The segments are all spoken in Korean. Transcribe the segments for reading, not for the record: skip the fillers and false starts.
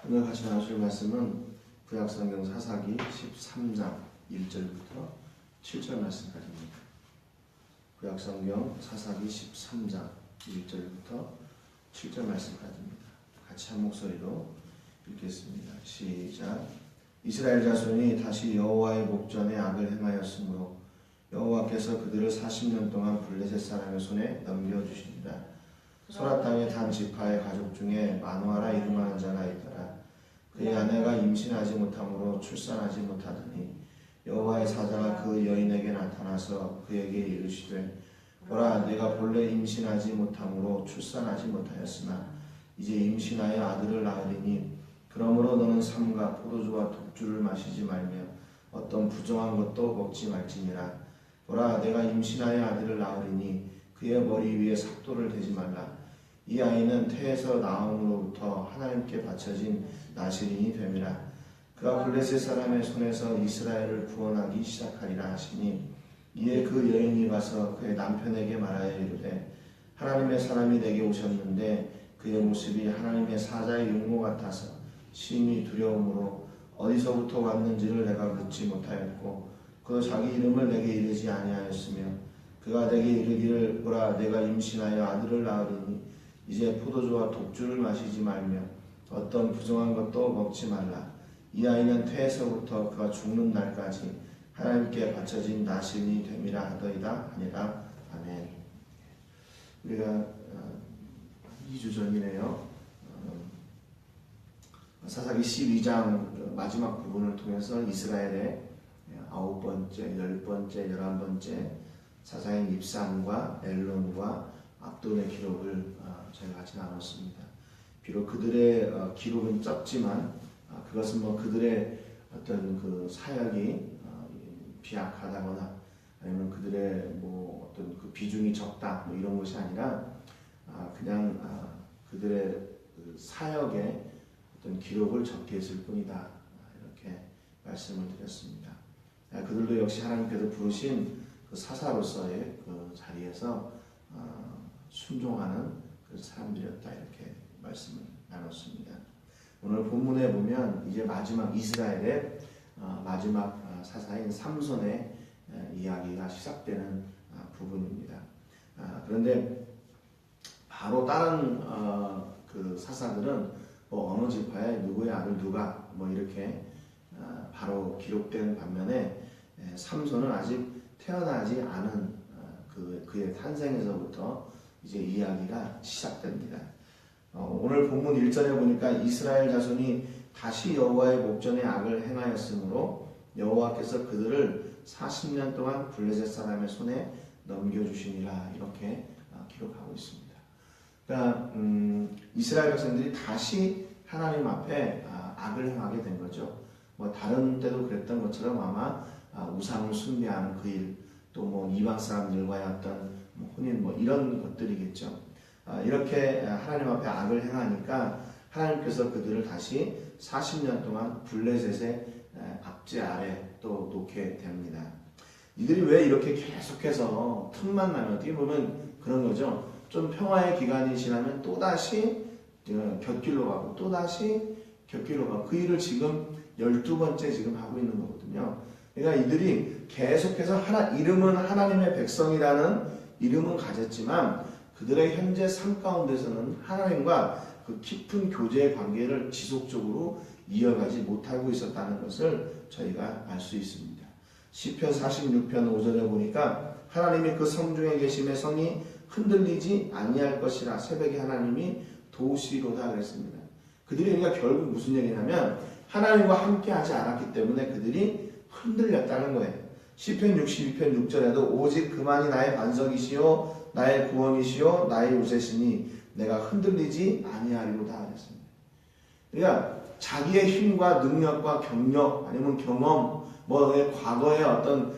오늘 같이 나누실 말씀은 구약성경 사사기 13장 1절부터 7절 말씀까지입니다. 구약성경 사사기 13장 1절부터 7절 말씀까지입니다. 같이 한 목소리로 읽겠습니다. 시작. 이스라엘 자손이 다시 여호와의 목전에 악을 행하였으므로 여호와께서 그들을 40년 동안 블레셋 사람의 손에 넘겨주시니라. 소라 땅의 단 지파의 가족 중에 마누아라 이름하는 자가 있더라. 그의 아내가 임신하지 못함으로 출산하지 못하더니 여호와의 사자가 그 여인에게 나타나서 그에게 이르시되 보라, 내가 본래 임신하지 못함으로 출산하지 못하였으나 이제 임신하여 아들을 낳으리니 그러므로 너는 삼가 포도주와 독주를 마시지 말며 어떤 부정한 것도 먹지 말지니라. 보라, 내가 임신하여 아들을 낳으리니 그의 머리 위에 삭도를 대지 말라. 이 아이는 태에서 나옴으로부터 하나님께 바쳐진 나실인이 됨이라. 그가 블레셋 사람의 손에서 이스라엘을 구원하기 시작하리라 하시니 이에 그 여인이 가서 그의 남편에게 말하여 이르되 하나님의 사람이 내게 오셨는데 그의 모습이 하나님의 사자의 용모 같아서 심히 두려움으로 어디서부터 왔는지를 내가 묻지 못하였고 그 자기 이름을 내게 이르지 아니하였으며 그가 내게 이르기를 보라, 내가 임신하여 아들을 낳으리니 이제 포도주와 독주를 마시지 말며 어떤 부정한 것도 먹지 말라. 이 아이는 태에서부터 그가 죽는 날까지 하나님께 바쳐진 나신이 됨이라 하더이다 하니라. 아멘. 우리가 2주 전이네요. 사사기 12장 마지막 부분을 통해서 이스라엘의 9번째, 10번째, 11번째 사사인 입삼과 엘론과 압돈의 기록을 저희가 같이 나눴습니다. 비록 그들의 기록은 적지만 그것은 그들의 어떤 그 사역이 비약하다거나 아니면 그들의 어떤 그 비중이 적다 이런 것이 아니라 그냥 그들의 그 사역의 어떤 기록을 적게 했을 뿐이다, 이렇게 말씀을 드렸습니다. 그들도 역시 하나님께서 부르신 그 사사로서의 그 자리에서 순종하는 그 사람들이었다, 이렇게 말씀을 나눴습니다. 오늘 본문에 보면 이제 마지막 이스라엘의 마지막 사사인 삼손의 이야기가 시작되는 부분입니다. 그런데 바로 다른 그 사사들은 어느 지파의 누구의 아들 누가 이렇게 바로 기록된 반면에 삼손은 아직 태어나지 않은 그의 탄생에서부터 이제 이야기가 시작됩니다. 오늘 본문 1절에 보니까 이스라엘 자손이 다시 여호와의 목전에 악을 행하였으므로 여호와께서 그들을 40년 동안 블레셋 사람의 손에 넘겨주시니라, 이렇게 기록하고 있습니다. 그러니까 이스라엘 백성들이 다시 하나님 앞에 악을 행하게 된 거죠. 다른 때도 그랬던 것처럼 아마 우상을 숭배하는 그 일, 또 이방 사람들과의 어떤 혼인 이런 것들이겠죠. 이렇게 하나님 앞에 악을 행하니까 하나님께서 그들을 다시 40년 동안 블레셋의 압제 아래 또 놓게 됩니다. 이들이 왜 이렇게 계속해서 틈만 나면 어떻게 보면 그런 거죠. 좀 평화의 기간이 지나면 또다시 곁길로 가고 또다시 곁길로 가고, 그 일을 지금 12번째 지금 하고 있는 거거든요. 그러니까 이들이 계속해서 이름은 하나님의 백성이라는 이름은 가졌지만 그들의 현재 삶 가운데서는 하나님과 그 깊은 교제의 관계를 지속적으로 이어가지 못하고 있었다는 것을 저희가 알 수 있습니다. 시편 46편 5절에 보니까 하나님이 그 성중에 계심의 성이 흔들리지 아니할 것이라 새벽에 하나님이 도우시리로다 그랬습니다. 그들이 그러니까 결국 무슨 얘기냐면 하나님과 함께 하지 않았기 때문에 그들이 흔들렸다는 거예요. 시편 62편 6절에도 오직 그만이 나의 반석이시요 나의 구원이시요 나의 요새시니 내가 흔들리지 아니하리로다 그랬습니다. 그러니까 자기의 힘과 능력과 경력 아니면 경험, 과거의 어떤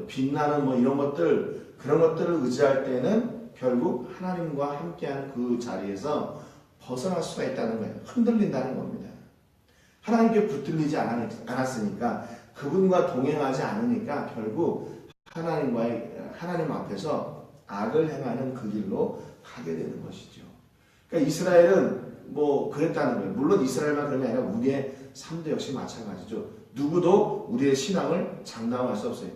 빛나는 이런 것들, 그런 것들을 의지할 때는 결국 하나님과 함께하는 그 자리에서 벗어날 수가 있다는 거예요. 흔들린다는 겁니다. 하나님께 붙들리지 않았으니까, 그분과 동행하지 않으니까 결국 하나님 앞에서 악을 행하는 그 길로 가게 되는 것이죠. 그러니까 이스라엘은 뭐 그랬다는 거예요. 물론 이스라엘만 그런 게 아니라 우리의 삶도 역시 마찬가지죠. 누구도 우리의 신앙을 장담할 수 없어요.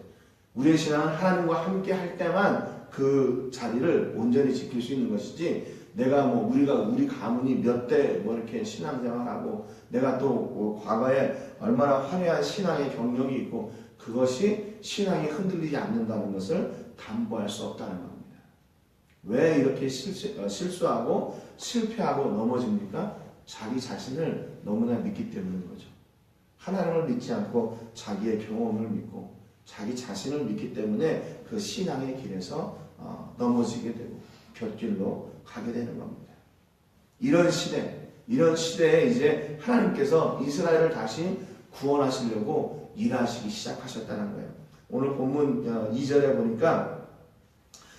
우리의 신앙은 하나님과 함께 할 때만 그 자리를 온전히 지킬 수 있는 것이지, 내가 뭐 우리 가문이 몇 대 뭐 이렇게 신앙생활하고 내가 또 과거에 얼마나 화려한 신앙의 경력이 있고 그것이 신앙이 흔들리지 않는다는 것을 담보할 수 없다는 겁니다. 왜 이렇게 실수하고 실패하고 넘어집니까? 자기 자신을 너무나 믿기 때문인 거죠. 하나님을 믿지 않고 자기의 경험을 믿고 자기 자신을 믿기 때문에 그 신앙의 길에서 넘어지게 되고 곁길로 가게 되는 겁니다. 이런 시대에 이제 하나님께서 이스라엘을 다시 구원하시려고 일하시기 시작하셨다는 거예요. 오늘 본문 2절에 보니까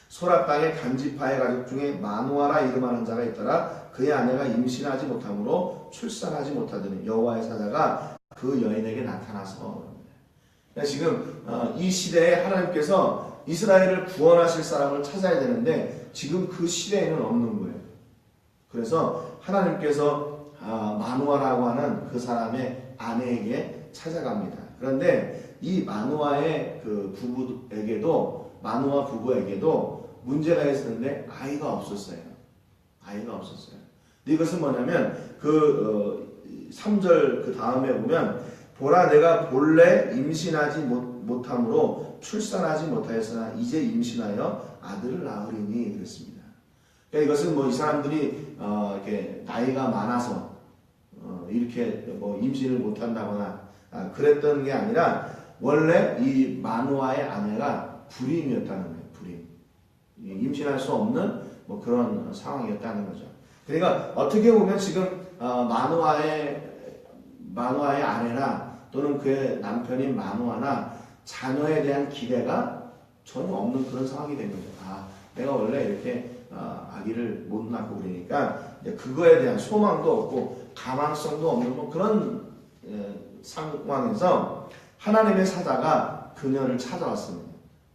소라 땅의 간지파의 가족 중에 마누아라 이름하는 자가 있더라. 그의 아내가 임신하지 못하므로 출산하지 못하더니 여호와의 사자가 그 여인에게 나타나서, 그러니까 지금 이 시대에 하나님께서 이스라엘을 구원하실 사람을 찾아야 되는데 지금 그 시대에는 없는 거예요. 그래서 하나님께서 마누아라고 하는 그 사람의 아내에게 찾아갑니다. 그런데 이 마누아의 그 마누아 부부에게도 문제가 있었는데 아이가 없었어요. 근데 이것은 뭐냐면 3절 그 다음에 보면 보라 내가 본래 임신하지 못함으로 출산하지 못하였으나 이제 임신하여 아들을 낳으리니 그랬습니다. 그러니까 이것은 뭐 이 사람들이 이렇게 나이가 많아서 이렇게 뭐 임신을 못한다거나 그랬던 게 아니라 원래 이 마누아의 아내가 불임이었다는 거예요. 임신할 수 없는 뭐 그런 상황이었다는 거죠. 그러니까 어떻게 보면 지금 마누아의 아내나 또는 그의 남편인 마누아나 자녀에 대한 기대가 전혀 없는 그런 상황이 된 거죠. 내가 원래 이렇게 아기를 못 낳고 그러니까 그거에 대한 소망도 없고 가망성도 없는 뭐 그런 상황에서 하나님의 사자가 그녀를 찾아왔습니다.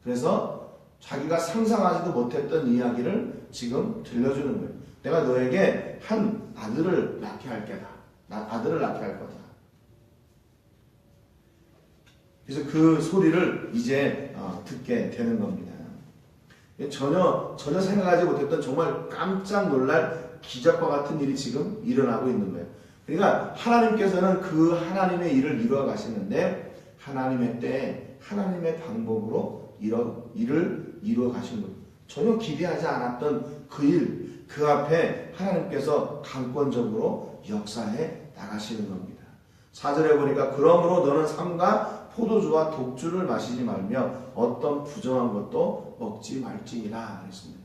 그래서 자기가 상상하지도 못했던 이야기를 지금 들려주는 거예요. 내가 너에게 한 아들을 낳게 할 거다. 그래서 그 소리를 이제 듣게 되는 겁니다. 전혀 생각하지 못했던 정말 깜짝 놀랄 기적과 같은 일이 지금 일어나고 있는 거예요. 그러니까 하나님께서는 그 하나님의 일을 이루어 가시는데 하나님의 때에 하나님의 방법으로 일을 이루어 가신 거예요. 전혀 기대하지 않았던 그 일, 그 앞에 하나님께서 강권적으로 역사해 나가시는 겁니다. 4절에 보니까 그러므로 너는 삼가 포도주와 독주를 마시지 말며 어떤 부정한 것도 먹지 말지니라 그랬습니다.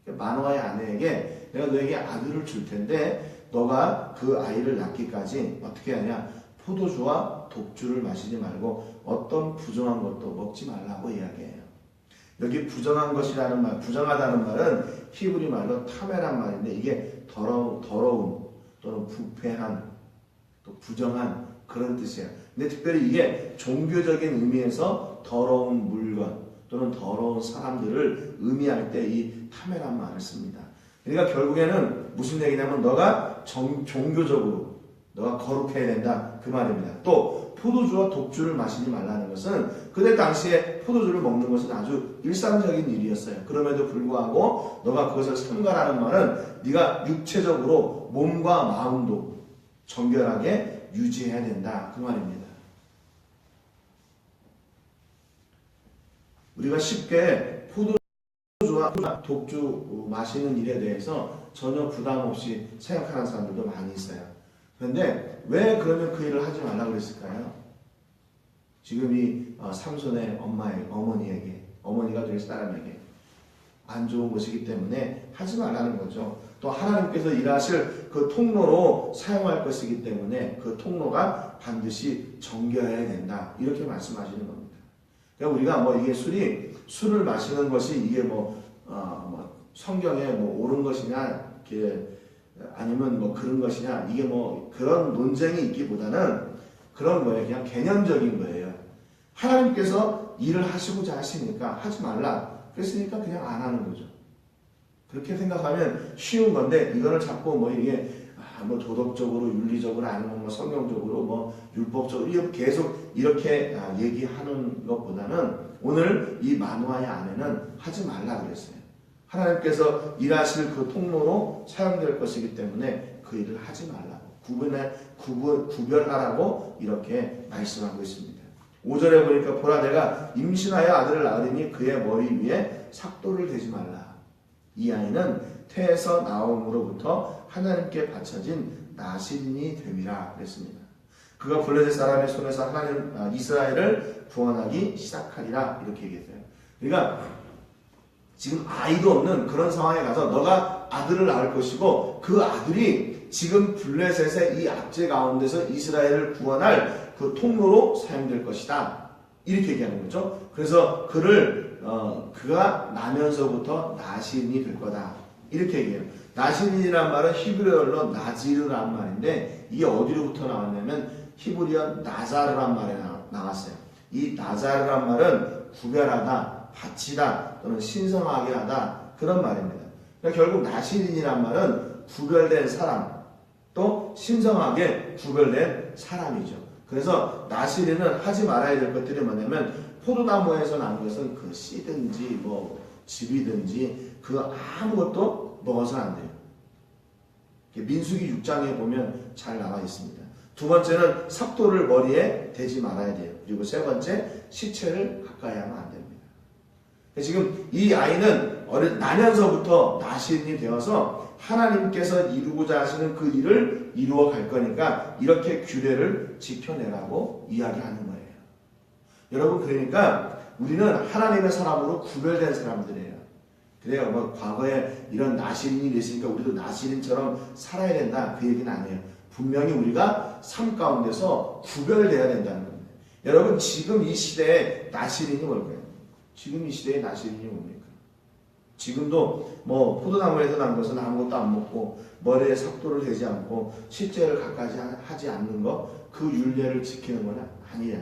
마누아의 아내에게 내가 너에게 아들을 줄 텐데 너가 그 아이를 낳기까지 어떻게 하냐? 포도주와 독주를 마시지 말고 어떤 부정한 것도 먹지 말라고 이야기해요. 여기 부정한 것이라는 말, 부정하다는 말은 히브리 말로 타메란 말인데 이게 더러운 또는 부패한 또 부정한 그런 뜻이에요. 근데 특별히 이게 종교적인 의미에서 더러운 물건 또는 더러운 사람들을 의미할 때 이 타메란 말을 씁니다. 그러니까 결국에는 무슨 얘기냐면 너가 종교적으로 너가 거룩해야 된다 그 말입니다. 또 포도주와 독주를 마시지 말라는 것은 그때 당시에 포도주를 먹는 것은 아주 일상적인 일이었어요. 그럼에도 불구하고 너가 그것을 삼가라는 말은 네가 육체적으로 몸과 마음도 정결하게 유지해야 된다 그 말입니다. 우리가 쉽게 포도주와 독주 마시는 일에 대해서 전혀 부담 없이 생각하는 사람들도 많이 있어요. 그런데 왜 그러면 그 일을 하지 말라고 그랬을까요? 지금 이 삼손의 어머니가 될 사람에게 안 좋은 것이기 때문에 하지 말라는 거죠. 또 하나님께서 일하실 그 통로로 사용할 것이기 때문에 그 통로가 반드시 정결해야 된다. 이렇게 말씀하시는 겁니다. 그러니까 우리가 뭐 이게 술을 마시는 것이 이게 성경에 옳은 것이냐, 아니면 그런 것이냐, 이게 그런 논쟁이 있기보다는 그런 거예요. 그냥 개념적인 거예요. 하나님께서 일을 하시고자 하시니까 하지 말라. 그랬으니까 그냥 안 하는 거죠. 그렇게 생각하면 쉬운 건데 이거를 자꾸 뭐 이게 뭐 도덕적으로 윤리적으로 아니면 뭐 성경적으로 뭐 율법적으로 계속 이렇게 얘기하는 것보다는 오늘 이 만화의 안에는 하지 말라 그랬어요. 하나님께서 일하실 그 통로로 사용될 것이기 때문에 그 일을 하지 말라고 구별하라고 이렇게 말씀하고 있습니다. 5절에 보니까 보라 내가 임신하여 아들을 낳으리니 그의 머리 위에 삭도를 대지 말라. 이 아이는 태에서 나옴으로부터 하나님께 바쳐진 나실인이 됨이라 그랬습니다. 그가 블레셋 사람의 손에서 이스라엘을 구원하기 시작하리라 이렇게 얘기했어요. 그러니까 지금 아이도 없는 그런 상황에 가서 너가 아들을 낳을 것이고 그 아들이 지금 블레셋의 이 압제 가운데서 이스라엘을 구원할 그 통로로 사용될 것이다. 이렇게 얘기하는 거죠. 그래서 그가 나면서부터 나시린이 될 거다. 이렇게 얘기해요. 나시린이란 말은 히브리어로 나지르란 말인데 이게 어디로부터 나왔냐면 히브리어 나자르란 말에 나왔어요. 이 나자르란 말은 구별하다, 바치다 또는 신성하게 하다 그런 말입니다. 그러니까 결국 나시린이란 말은 구별된 사람 또 신성하게 구별된 사람이죠. 그래서 나시린은 하지 말아야 될 것들이 뭐냐면 포도나무에서 난 것은 그 씨든지 뭐 즙이든지 그 아무것도 먹어서는 안 돼요. 민수기 6장에 보면 잘 나와 있습니다. 두 번째는 삭도를 머리에 대지 말아야 돼요. 그리고 세 번째 시체를 가까이 하면 안 됩니다. 지금 이 아이는 나면서부터 나시린이 되어서 하나님께서 이루고자 하시는 그 일을 이루어 갈 거니까 이렇게 규례를 지켜내라고 이야기하는 거예요. 여러분 그러니까 우리는 하나님의 사람으로 구별된 사람들이에요. 그래요. 뭐 과거에 이런 나시린이 있으니까 우리도 나시린처럼 살아야 된다 그 얘기는 아니에요. 분명히 우리가 삶 가운데서 구별돼야 된다는 겁니다. 여러분 지금 이 시대에 나시린이 뭘까요? 지금 이 시대에 나시린이 뭡니까? 지금도 뭐 포도나무에서 난 것은 아무것도 안 먹고 머리에 삭도를 대지 않고 실제를 가까이 하지 않는 것 그 율례를 지키는 건 아니에요.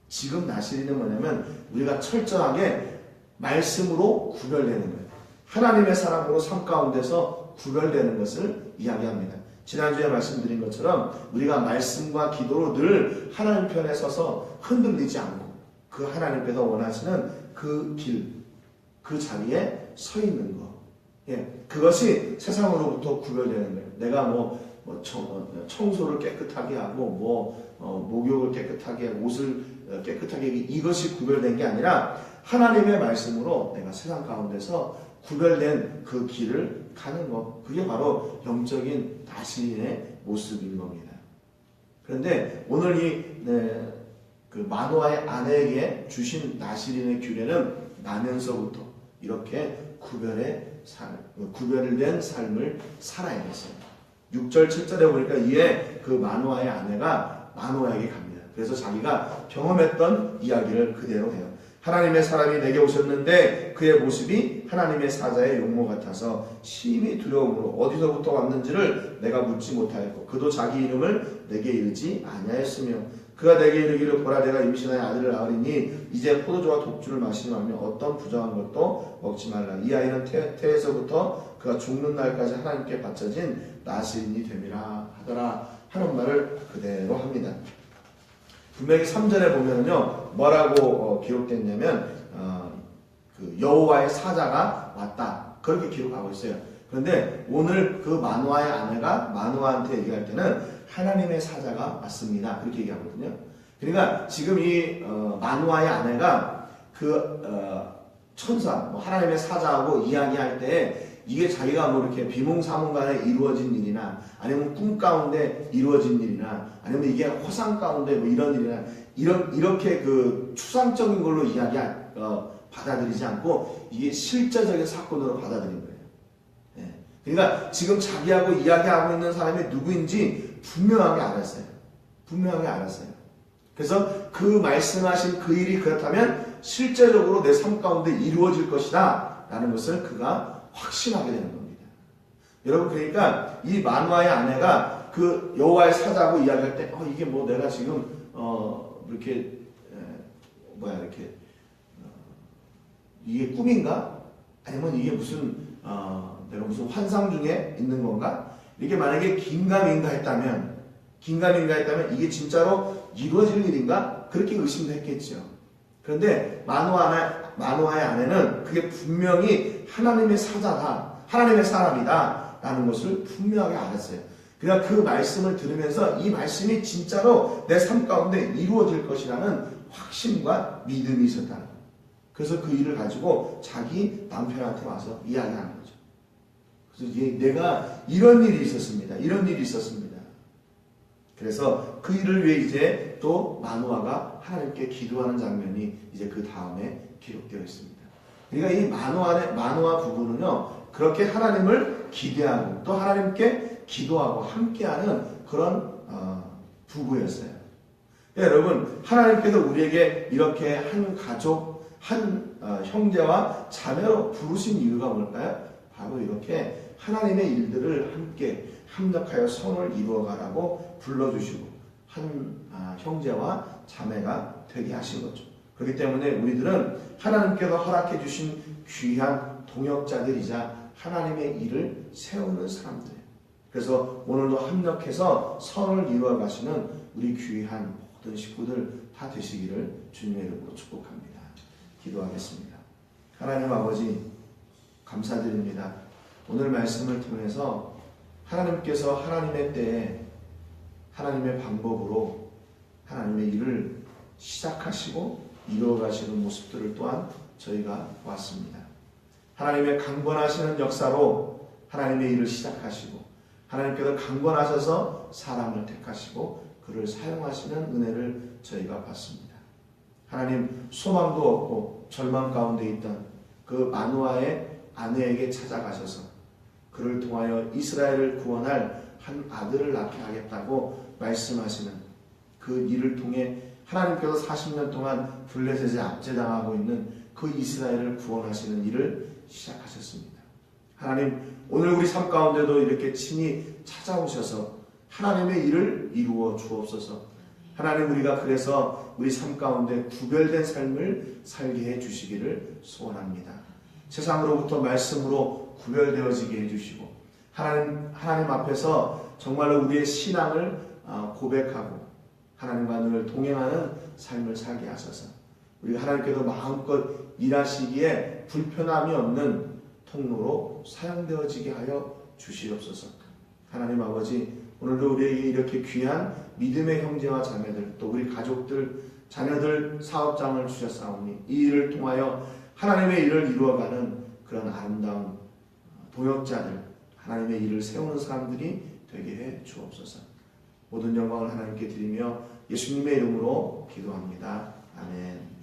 지금 나시린은 뭐냐면 우리가 철저하게 말씀으로 구별되는 거예요. 하나님의 사람으로 삶 가운데서 구별되는 것을 이야기합니다. 지난주에 말씀드린 것처럼 우리가 말씀과 기도로 늘 하나님 편에 서서 흔들리지 않고 그 하나님께서 원하시는 그 길, 그 자리에 서 있는 것. 그것이 세상으로부터 구별되는 거예요. 내가 청소를 깨끗하게 하고 목욕을 깨끗하게 하고 옷을 깨끗하게 하고 이것이 구별된 게 아니라 하나님의 말씀으로 내가 세상 가운데서 구별된 그 길을 가는 것. 그게 바로 영적인 나시린의 모습인 겁니다. 그런데 오늘 그 마노아의 아내에게 주신 나시린의 규례는 나면서부터 이렇게 구별된 삶을 살아야 했어요. 6절 7절에 보니까 이에 그 마노아의 아내가 마노아에게 갑니다. 그래서 자기가 경험했던 이야기를 그대로 해요. 하나님의 사람이 내게 오셨는데 그의 모습이 하나님의 사자의 용모 같아서 심히 두려움으로 어디서부터 왔는지를 내가 묻지 못하였고 그도 자기 이름을 내게 이르지 아니하였으며 그가 내게 이르기를 보라 내가 임신하여 아들을 낳으리니 이제 포도주와 독주를 마시며 어떤 부정한 것도 먹지 말라. 이 아이는 태에서부터 그가 죽는 날까지 하나님께 바쳐진 나시린이 됨이라 하더라 하는 말을 그대로 합니다. 분명히 3절에 보면요 뭐라고 기록됐냐면 그 여호와의 사자가 왔다 그렇게 기록하고 있어요. 그런데 오늘 그 마노아의 아내가 마노아한테 얘기할 때는 하나님의 사자가 왔습니다 그렇게 얘기하거든요. 그러니까 지금 이 마노아의 아내가 그 천사 하나님의 사자하고 이야기할 때 이게 자기가 이렇게 비몽사몽간에 이루어진 일이나 아니면 꿈 가운데 이루어진 일이나 아니면 이게 허상 가운데 이런 일이나 이렇게 그 추상적인 걸로 받아들이지 않고 이게 실제적인 사건으로 받아들인 거예요. 그러니까 지금 자기하고 이야기하고 있는 사람이 누구인지 분명하게 알았어요. 그래서 그 말씀하신 그 일이 그렇다면 실제적으로 내 삶 가운데 이루어질 것이다 라는 것을 그가 확신하게 되는 겁니다. 여러분 그러니까 이 마노아의 아내가 그 여호와의 사자하고 이야기할 때 이게 내가 지금 이게 꿈인가? 아니면 이게 무슨 내가 무슨 환상 중에 있는 건가? 이렇게 만약에 긴가민가 했다면 이게 진짜로 이루어질 일인가? 그렇게 의심도 했겠죠. 그런데 마노아의 아내는 그게 분명히 하나님의 사자다, 하나님의 사람이다 라는 것을 분명하게 알았어요. 그러니까 그 말씀을 들으면서 이 말씀이 진짜로 내 삶 가운데 이루어질 것이라는 확신과 믿음이 있었다는 거예요. 그래서 그 일을 가지고 자기 남편한테 와서 이야기하는 거죠. 그래서 내가 이런 일이 있었습니다. 그래서 그 일을 위해 이제 또 마노아가 하나님께 기도하는 장면이 이제 그 다음에 기록되어 있습니다. 그러니까 이 마노아 부부는요, 그렇게 하나님을 기대하고 또 하나님께 기도하고 함께하는 그런 부부였어요. 여러분, 하나님께서 우리에게 이렇게 한 가족, 한 형제와 자매로 부르신 이유가 뭘까요? 바로 이렇게 하나님의 일들을 함께 합력하여 선을 이루어가라고 불러주시고 한 형제와 자매가 되게 하신 거죠. 그렇기 때문에 우리들은 하나님께서 허락해 주신 귀한 동역자들이자 하나님의 일을 세우는 사람들이에요. 그래서 오늘도 합력해서 선을 이루어 가시는 우리 귀한 모든 식구들 다 되시기를 주님의 이름으로 축복합니다. 기도하겠습니다. 하나님 아버지, 감사드립니다. 오늘 말씀을 통해서 하나님께서 하나님의 때에 하나님의 방법으로 하나님의 일을 시작하시고 이루어가시는 모습들을 또한 저희가 보았습니다. 하나님의 강권하시는 역사로 하나님의 일을 시작하시고 하나님께서 강권하셔서 사람을 택하시고 그를 사용하시는 은혜를 저희가 봤습니다. 하나님, 소망도 없고 절망 가운데 있던 그 마노아의 아내에게 찾아가셔서 그를 통하여 이스라엘을 구원할 한 아들을 낳게 하겠다고 말씀하시는 그 일을 통해 하나님께서 40년 동안 블레셋에 압제당하고 있는 그 이스라엘을 구원하시는 일을 시작하셨습니다. 하나님, 오늘 우리 삶 가운데도 이렇게 친히 찾아오셔서 하나님의 일을 이루어 주옵소서. 하나님, 우리가 그래서 우리 삶 가운데 구별된 삶을 살게 해 주시기를 소원합니다. 세상으로부터 말씀으로 구별되어지게 해주시고 하나님 앞에서 정말로 우리의 신앙을 고백하고 하나님과 늘 동행하는 삶을 살게 하셔서 우리가 하나님께서 마음껏 일하시기에 불편함이 없는 통로로 사용되어지게 하여 주시옵소서. 하나님 아버지, 오늘도 우리에게 이렇게 귀한 믿음의 형제와 자매들, 또 우리 가족들, 자녀들, 사업장을 주셨사오니 이 일을 통하여 하나님의 일을 이루어가는 그런 아름다운 동역자들, 하나님의 일을 세우는 사람들이 되게 해 주옵소서. 모든 영광을 하나님께 드리며 예수님의 이름으로 기도합니다. 아멘.